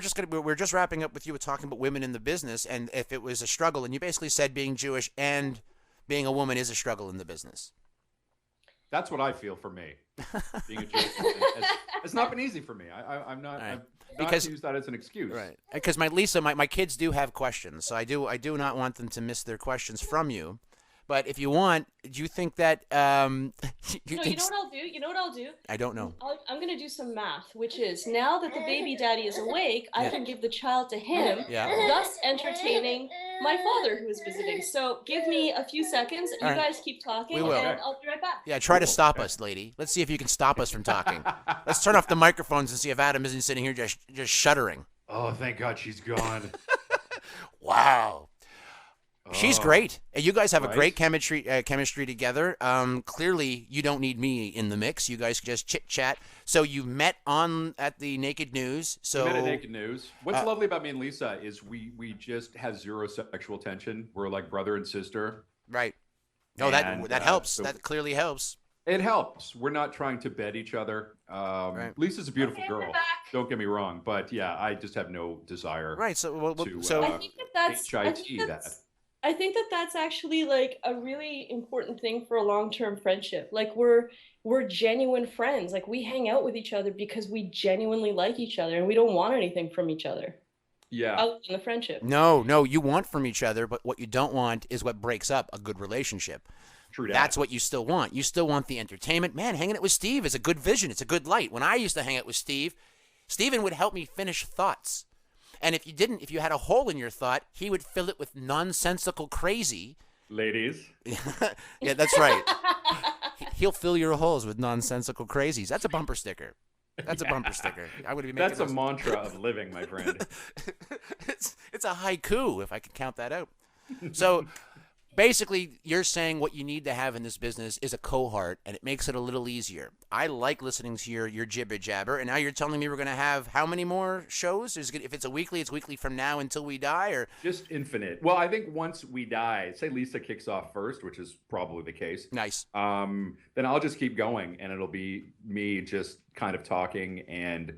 just wrapping up with you talking about women in the business, and if it was a struggle, and you basically said being Jewish and being a woman is a struggle in the business. That's what I feel for me. Being a Jewish woman it's not been easy for me. I'm not. Right. I've Because- not used that as an excuse. Right. Because my kids do have questions, so I do not want them to miss their questions from you. But if you want, do you think that You know what I'll do? You know what I'll do? I don't know. I'm going to do some math, which is now that the baby daddy is awake, I can give the child to him, thus entertaining my father who is visiting. So give me a few seconds. You All right. guys keep talking, We will. and I'll be right back. Yeah, try to stop us, lady. Let's see if you can stop us from talking. Let's turn off the microphones and see if Adam isn't sitting here just shuddering. Oh, thank God she's gone. Wow. She's great. You guys have a Right. great chemistry together. Clearly, you don't need me in the mix. You guys can just chit chat. So you met at the Naked News. So We met at Naked News. What's lovely about me and Lisa is we just have zero sexual tension. We're like brother and sister. right. No, And, that helps. so- That clearly helps. It helps. We're not trying to bed each other. Right. Lisa's a beautiful Okay, we're girl. back. Don't get me wrong, but yeah, I just have no desire. Right. So To, so I think HIT I think that's actually like a really important thing for a long-term friendship. Like we're genuine friends. Like we hang out with each other because we genuinely like each other and we don't want anything from each other Yeah. other than the friendship. no, you want from each other, but what you don't want is what breaks up a good relationship. True that. That's what you still want. You still want the entertainment. Man, hanging out with Steve is a good vision. It's a good light. When I used to hang out with Steve, Steven would help me finish thoughts. And if you had a hole in your thought, he would fill it with nonsensical crazy. Ladies. Yeah, that's right. He'll fill your holes with nonsensical crazies. That's a bumper sticker. That's a bumper sticker. I would be making That's a those. mantra of living, my friend. It's a haiku, if I could count that out. So basically, you're saying what you need to have in this business is a cohort, and it makes it a little easier. I like listening to your jibber jabber, and now you're telling me we're going to have how many more shows? If it's a weekly, it's weekly from now until we die, or Just infinite. Well, I think once we die, say Lisa kicks off first, which is probably the case. nice. Then I'll just keep going, and it'll be me just kind of talking and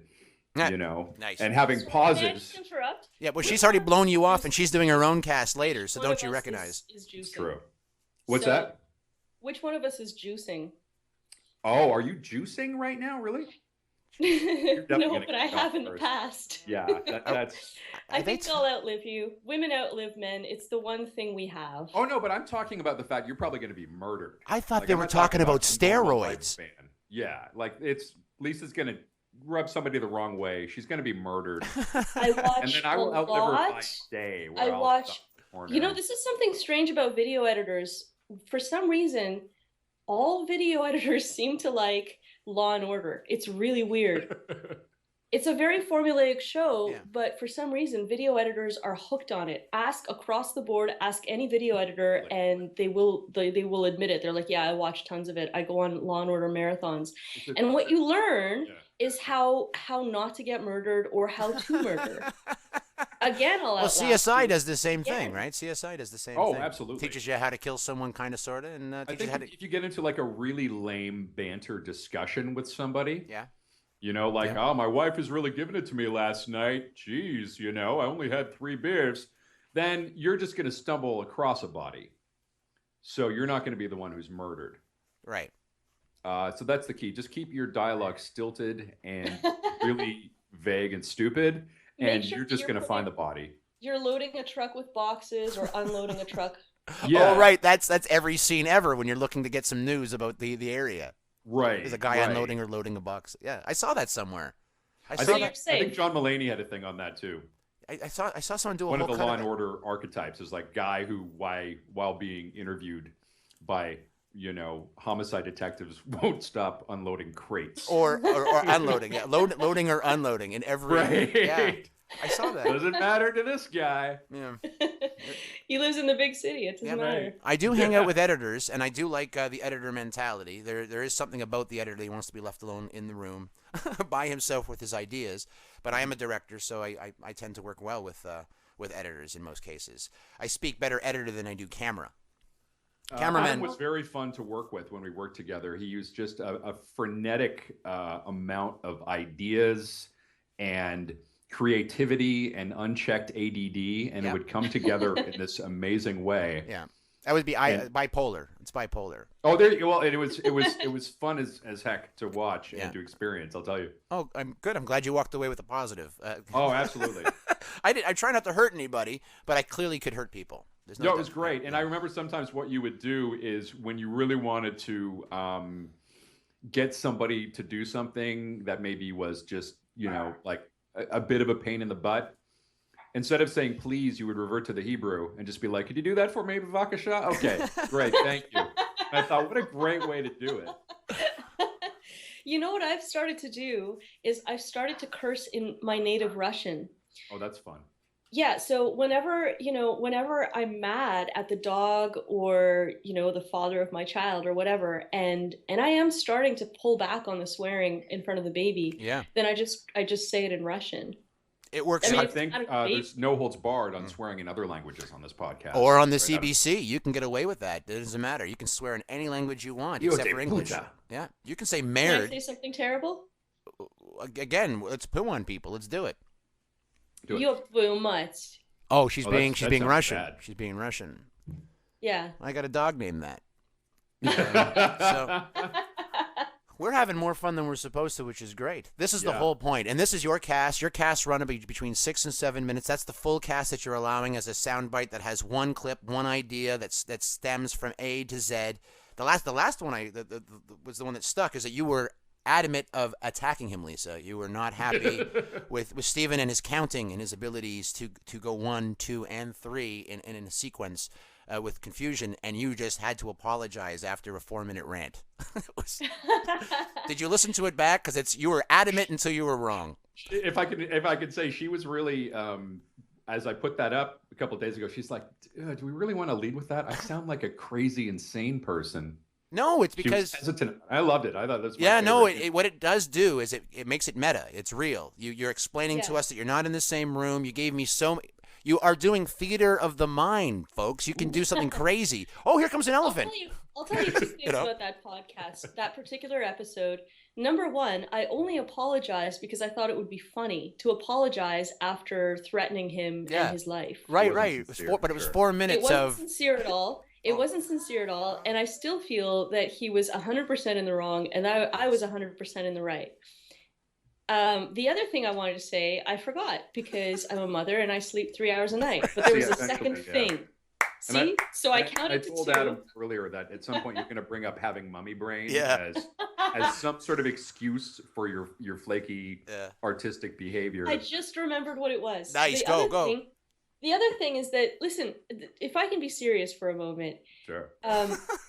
Nice. and having May I pauses. just interrupt? Yeah, well, she's already blown you off, and she's doing her own cast later, so One don't of you us recognize? is juicing. It's true. What's So- that? Which one of us is juicing? Oh, are you juicing right now? Really? definitely No, gonna but I kick off have in the first. past. Yeah, that's. I think I'll outlive you. Women outlive men. It's the one thing we have. Oh no, but I'm talking about the fact you're probably going to be murdered. I thought Like, they I'm were not talking about a normal steroids. lifespan. Yeah, like Lisa's going to rub somebody the wrong way. She's going to be murdered, I watch and then I will a outlive her by lot. day. Where I I'll watch. stop the corner. You know, this is something strange about video editors. For some reason, all video editors seem to like Law and Order. It's really weird. It's a very formulaic show, Yeah. but for some reason, video editors are hooked on it. Ask across the board, ask any video editor, and they will admit it. They're like, yeah, I watch tons of it. I go on Law and Order marathons. And what you learn is how not to get murdered or how to murder. Again, I'll Well, outlast CSI you. does the same thing, Again. right? CSI does the same Oh, thing. absolutely. Teaches you how to kill someone, kind of, sort of, and I teaches think you how to. if you get into like a really lame banter discussion with somebody, Yeah. like, Yeah. oh, my wife is really giving it to me last night. Jeez, I only had 3 beers. Then you're just going to stumble across a body. So you're not going to be the one who's murdered. Right. So that's the key. Just keep your dialogue stilted and really vague and stupid, Make and sure you're just you're going to find the putting- body. You're loading a truck with boxes or unloading a truck. Yeah, Oh, right. That's every scene ever when you're looking to get some news about the area. right. There's a guy right. unloading or loading a box. Yeah, I saw that somewhere. I I saw think, that. I safe. think John Mulaney had a thing on that too. I saw someone do a One of whole the cut Law of and it. Order archetypes is like guy who, while being interviewed by homicide detectives, won't stop unloading crates. or unloading. Yeah, loading or unloading in every. Right. Yeah. I saw that. Doesn't matter to this guy. Yeah. He lives in the big city. It doesn't matter. I do hang out with editors, and I do like the editor mentality. There is something about the editor that he wants to be left alone in the room by himself with his ideas. But I am a director, so I tend to work well with editors in most cases. I speak better editor than I do camera. Cameraman Adam was very fun to work with when we worked together. He used just a frenetic amount of ideas and creativity and unchecked ADD, and it would come together in this amazing way. Yeah, that would be bipolar. It's bipolar. Oh, there you go. Well, it was fun as heck to watch and to experience. I'll tell you. Oh, I'm good. I'm glad you walked away with a positive. Oh, absolutely. I try not to hurt anybody, but I clearly could hurt people. No, it was great. And I remember sometimes what you would do is when you really wanted to get somebody to do something that maybe was just, like a bit of a pain in the butt, instead of saying please, you would revert to the Hebrew and just be like, could you do that for me, Bavakasha? Okay, great, thank you. And I thought, what a great way to do it. You know what I've started to do is I've started to curse in my native Russian. Oh, that's fun. Yeah, so whenever I'm mad at the dog or, the father of my child or whatever, and I am starting to pull back on the swearing in front of the baby, then I just say it in Russian. It works. I think there's no holds barred on swearing in other languages on this podcast. Or on the CBC. You can get away with that. It doesn't matter. You can swear in any language you want except for English. Yeah, you can say married. Can I say something terrible? Again, let's poo on people. Let's do it. You're too much. Oh, she's being Russian. Bad. She's being Russian. Yeah. I got a dog named that. So we're having more fun than we're supposed to, which is great. This is the whole point. And this is your cast. Your cast run between 6 and 7 minutes. That's the full cast that you're allowing as a soundbite that has one clip, one idea that stems from A to Z. The last one was the one that stuck, is that you were adamant of attacking him, Lisa. You were not happy with Stephen and his counting and his abilities to go 1, 2, and 3 in a sequence with confusion, and you just had to apologize after a 4-minute rant. Did you listen to it back? Because you were adamant until you were wrong. If I could say, she was really as I put that up a couple of days ago, she's like, do we really want to lead with that? I sound like a crazy, insane person. No, it's because I loved it. I thought that's what it does do is it makes it meta. It's real. You're explaining to us that you're not in the same room. You gave me you are doing theater of the mind, folks. You can do something crazy. Oh, here comes an elephant. I'll tell you 2 things about that podcast, that particular episode. Number one, I only apologized because I thought it would be funny to apologize after threatening him and his life. Right. It was 4 minutes It wasn't sincere at all. It wasn't sincere at all, and I still feel that he was 100% in the wrong, and I was 100% in the right. The other thing I wanted to say, I forgot, because I'm a mother and I sleep 3 hours a night. But there was a second thing. See? I counted to 2. I told Adam earlier that at some point you're going to bring up having mummy brain as some sort of excuse for your flaky artistic behavior. I just remembered what it was. Nice, go. The other thing is that, listen, if I can be serious for a moment. Sure.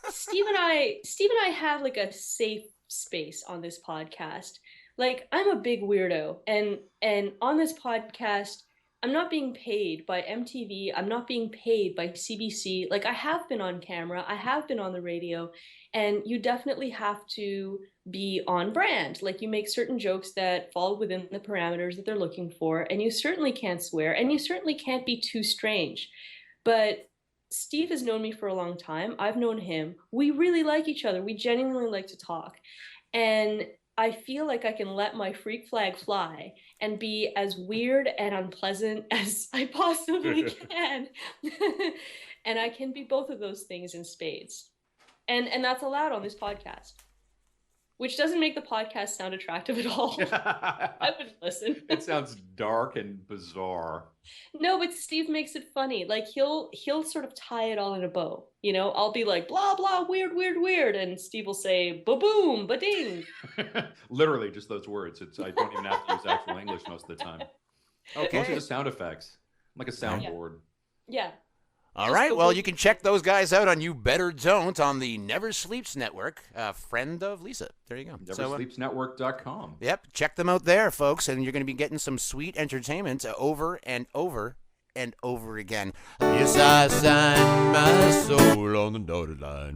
Steve and I have like a safe space on this podcast. Like, I'm a big weirdo, and on this podcast, I'm not being paid by MTV. I'm not being paid by CBC. Like, I have been on camera. I have been on the radio, and you definitely have to be on brand. Like, you make certain jokes that fall within the parameters that they're looking for, and you certainly can't swear, and you certainly can't be too strange. But Steve has known me for a long time. I've known him. We really like each other. We genuinely like to talk. And I feel like I can let my freak flag fly and be as weird and unpleasant as I possibly can. And I can be both of those things in spades. And that's allowed on this podcast. Which doesn't make the podcast sound attractive at all. I wouldn't listen. It sounds dark and bizarre. No, but Steve makes it funny. Like, he'll sort of tie it all in a bow. You know, I'll be like, blah, blah, weird, weird, weird. And Steve will say, ba-boom, ba-ding. Literally just those words. I don't even have to use actual English most of the time. Okay. Most of the sound effects. Like a soundboard. Yeah. All right, well, you can check those guys out on You Better Don't on the Never Sleeps Network, friend of Lisa. There you go. NeverSleepsNetwork.com. Yep, check them out there, folks, and you're going to be getting some sweet entertainment over and over and over again. Yes, I signed my soul on the dotted line.